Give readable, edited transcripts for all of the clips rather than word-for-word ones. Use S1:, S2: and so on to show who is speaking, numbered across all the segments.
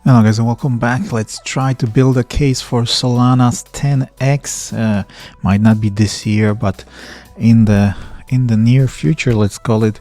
S1: Hello guys and welcome back. Let's try to build a case for Solana's 10x. Might not be this year, but in the near future, let's call it,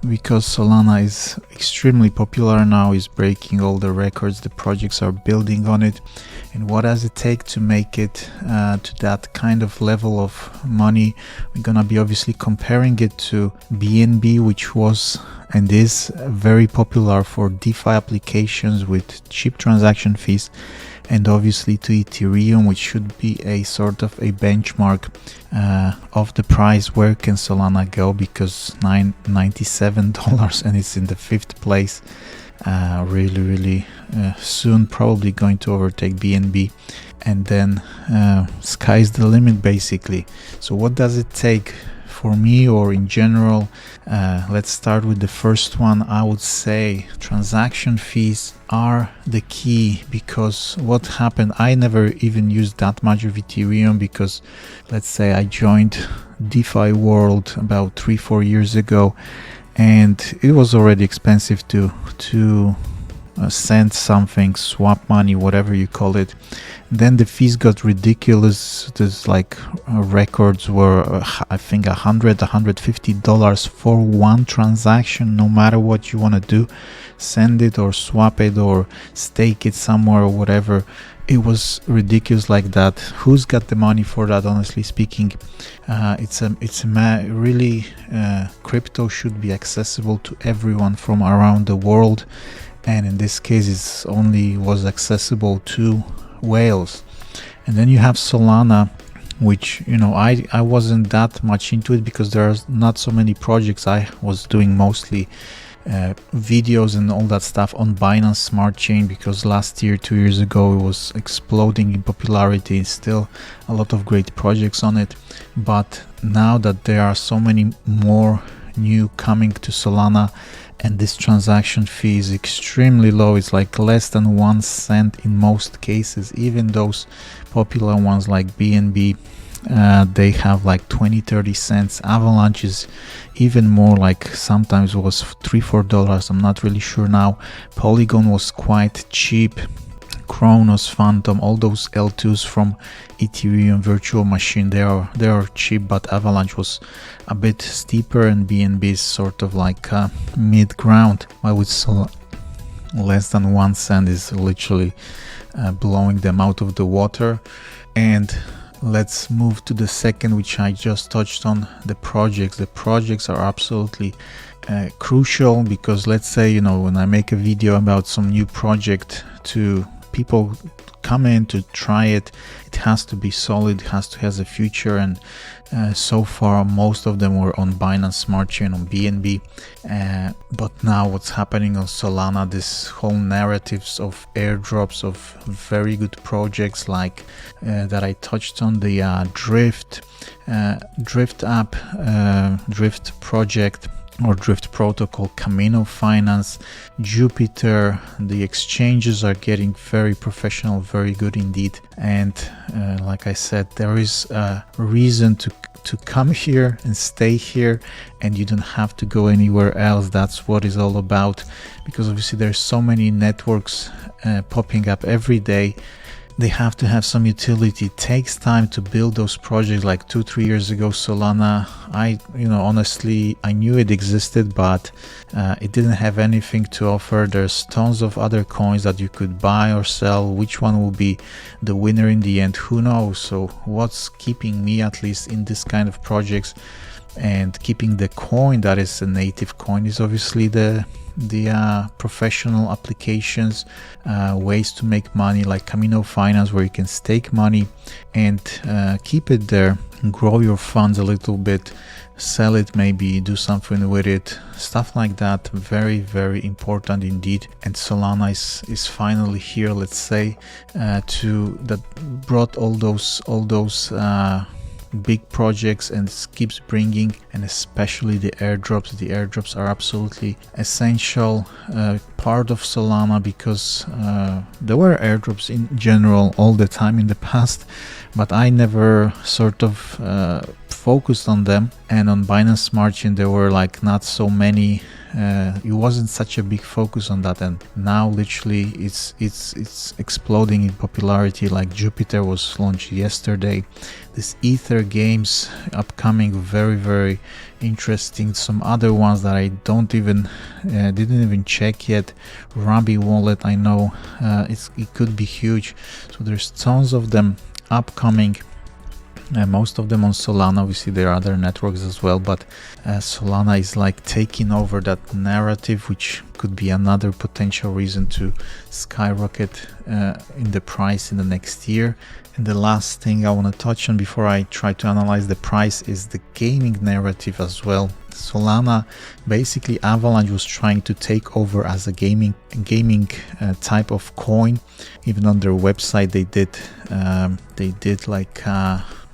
S1: because Solana is extremely popular now, is breaking all the records, the projects are building on it. And what does it take to make it to that kind of level of money? We're gonna be obviously comparing it to BNB, which was and is very popular for DeFi applications with cheap transaction fees, and obviously to Ethereum, which should be a sort of a benchmark of the price. Where can Solana go? Because $97 and it's in the 5th place. Really soon probably going to overtake BNB, and then sky's the limit basically. So what does it take for me, or in general? Let's start with the first one. I would say transaction fees are the key, because what happened, I never even used that much of Ethereum, because let's say I joined DeFi world about 3-4 years ago, and it was already expensive to send something, swap money, whatever you call it. Then the fees got ridiculous. There's like records were I think $150 for one transaction, no matter what you want to do, send it or swap it or stake it somewhere or whatever. It was ridiculous like that. Who's got the money for that? Honestly speaking, really crypto should be accessible to everyone from around the world, and in this case it only was accessible to whales. And then you have Solana, which, you know, I wasn't that much into it because there are not so many projects. I was doing mostly videos and all that stuff on Binance Smart Chain, because last year, 2 years ago, it was exploding in popularity. Still a lot of great projects on it, but now that there are so many more new coming to Solana, and this transaction fee is extremely low, it's like less than 1 cent in most cases. Even those popular ones like BNB, they have like 20-30 cents. Avalanche is even more, like sometimes it was $3-4. I'm not really sure now. Polygon was quite cheap. Kronos, Phantom, all those L2s from Ethereum virtual machine, they are cheap, but Avalanche was a bit steeper, and BNB is sort of like mid ground. I would say less than 1 cent is literally blowing them out of the water. And let's move to the second, which I just touched on, the projects. The projects are absolutely crucial, because let's say, you know, when I make a video about some new project, to people come in to try it, it has to be solid, it has a future. And so far most of them were on Binance Smart Chain, on BNB, but now what's happening on Solana, this whole narratives of airdrops of very good projects like that I touched on, the Drift app, Drift project, or Drift protocol, Camino Finance, Jupiter. The exchanges are getting very professional, very good indeed. And like I said, there is a reason to come here and stay here, and you don't have to go anywhere else. That's what it's all about, because obviously there's so many networks popping up every day. They have to have some utility. It takes time to build those projects. Like 2-3 years ago, Solana, honestly, I knew it existed, but it didn't have anything to offer. There's tons of other coins that you could buy or sell. Which one will be the winner in the end? Who knows? So what's keeping me, at least in this kind of projects, and keeping the coin that is a native coin, is obviously the professional applications, ways to make money, like Camino Finance, where you can stake money and keep it there, grow your funds a little bit, sell it, maybe do something with it, stuff like that. Very important indeed. And Solana is finally here, let's say, that brought all those big projects and keeps bringing, and especially the airdrops. The airdrops are absolutely essential part of Solana, because there were airdrops in general all the time in the past, but I never sort of focused on them. And on Binance Smart Chain there were like not so many it wasn't such a big focus on that, and now literally it's exploding in popularity. Like Jupiter was launched yesterday. This Ether games upcoming, very interesting. Some other ones that I don't even didn't even check yet. Ruby wallet, I know it could be huge, so there's tons of them upcoming. Most of them on Solana. Obviously there are other networks as well, but Solana is like taking over that narrative, which could be another potential reason to skyrocket in the price in the next year. And the last thing I want to touch on before I try to analyze the price is the gaming narrative as well. Solana, basically Avalanche was trying to take over as a gaming type of coin. Even on their website they did like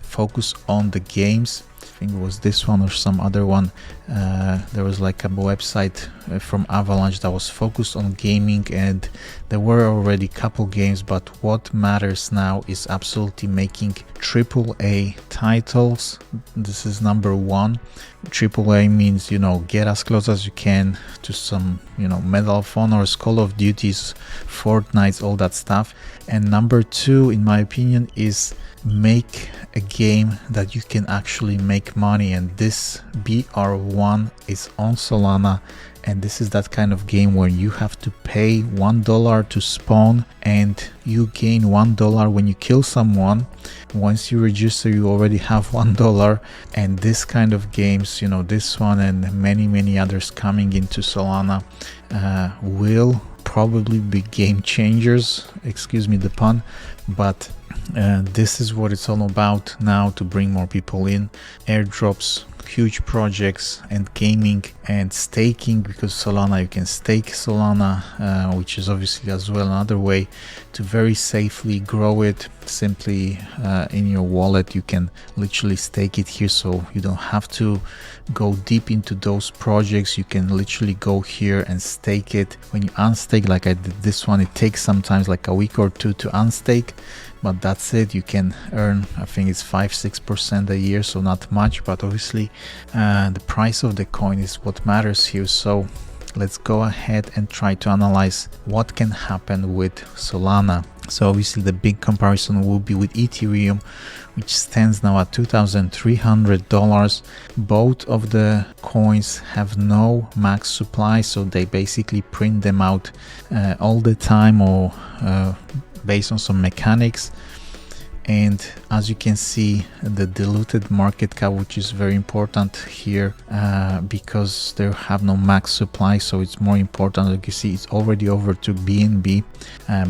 S1: focus on the games. I think it was this one or some other one. There was like a website from Avalanche that was focused on gaming, and there were already a couple games, but what matters now is absolutely making AAA titles. This is number one. AAA means, you know, get as close as you can to some, you know, Medal of Honors, Call of Duties, Fortnite, all that stuff. And number two, in my opinion, is make a game that you can actually make money, and this BR1 is on Solana, and this is that kind of game where you have to pay $1 to spawn and you gain $1 when you kill someone. Once you register you already have $1, and this kind of games, you know, this one and many others coming into Solana will probably be game changers, excuse me the pun, but this is what it's all about now, to bring more people in. Airdrops, huge projects, and gaming and staking, because Solana, you can stake Solana, which is obviously as well another way to very safely grow it. Simply in your wallet you can literally stake it here, so you don't have to go deep into those projects. You can literally go here and stake it. When you unstake, like I did this one, it takes sometimes like a week or two to unstake, but that's it. You can earn, I think it's 5-6% a year, so not much, but obviously the price of the coin is what matters here. So let's go ahead and try to analyze what can happen with Solana. So obviously the big comparison will be with Ethereum, which stands now at $2,300. Both of the coins have no max supply, so they basically print them out all the time, or based on some mechanics. And as you can see, the diluted market cap, which is very important here because they have no max supply, so it's more important. Like you see, it's already over to BNB,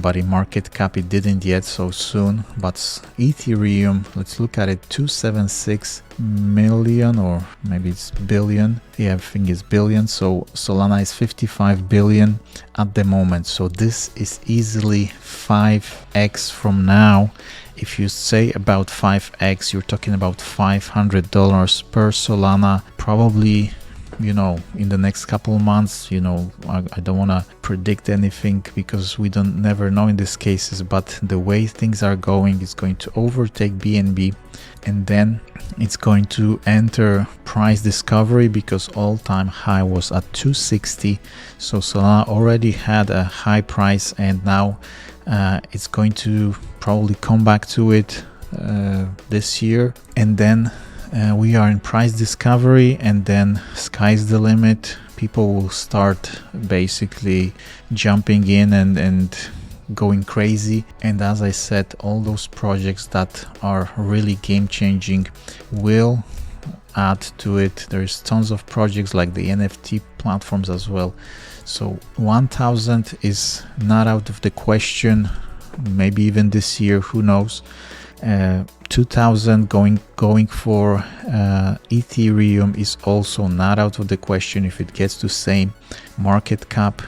S1: but in market cap it didn't yet, so soon. But Ethereum, let's look at it, 276 million, or maybe it's billion. Yeah, I think it's billion. So Solana is 55 billion at the moment, so this is easily 5x from now. If you say about 5x, you're talking about $500 per Solana, probably, you know, in the next couple of months. You know, I don't want to predict anything because we don't never know in these cases, but the way things are going, it's going to overtake BNB, and then it's going to enter price discovery because all-time high was at 260. So Solana already had a high price, and now it's going to probably come back to it this year, and then we are in price discovery, and then sky's the limit. People will start basically jumping in and going crazy. And as I said, all those projects that are really game changing will add to it. There's tons of projects like the NFT platforms as well. So 1000 is not out of the question, maybe even this year, who knows. 2000 going for Ethereum is also not out of the question if it gets to same market cap,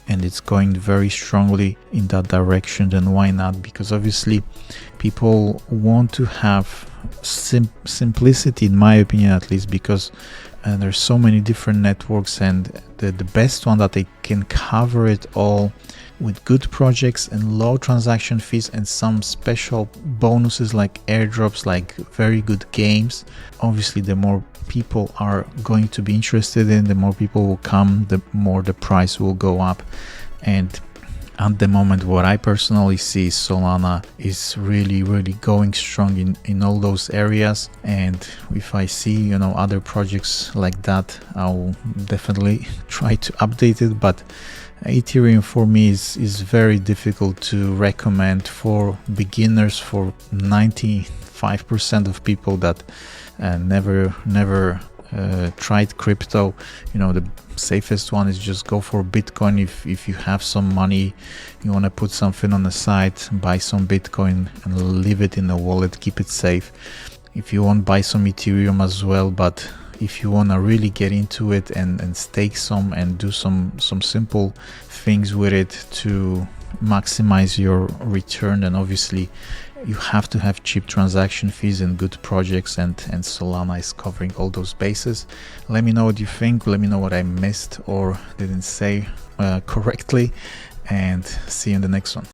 S1: and it's going very strongly in that direction. Then why not? Because obviously people want to have simplicity, in my opinion at least, because there's so many different networks, and the best one that they can cover it all with good projects and low transaction fees and some special bonuses like airdrops, like very good games. Obviously, the more people are going to be interested in, the more people will come, the more the price will go up. And at the moment, what I personally see, Solana is really going strong in all those areas. And if I see, other projects like that, I'll definitely try to update it. But Ethereum for me is very difficult to recommend for beginners, for 95% of people that never tried crypto. The safest one is just go for Bitcoin. If you have some money, you want to put something on the side, buy some Bitcoin and leave it in the wallet, keep it safe. If you want, buy some Ethereum as well. But if you want to really get into it and stake some and do some simple things with it to maximize your return, then obviously you have to have cheap transaction fees and good projects, and Solana is covering all those bases. Let me know what you think. Let me know what I missed or didn't say correctly, and see you in the next one.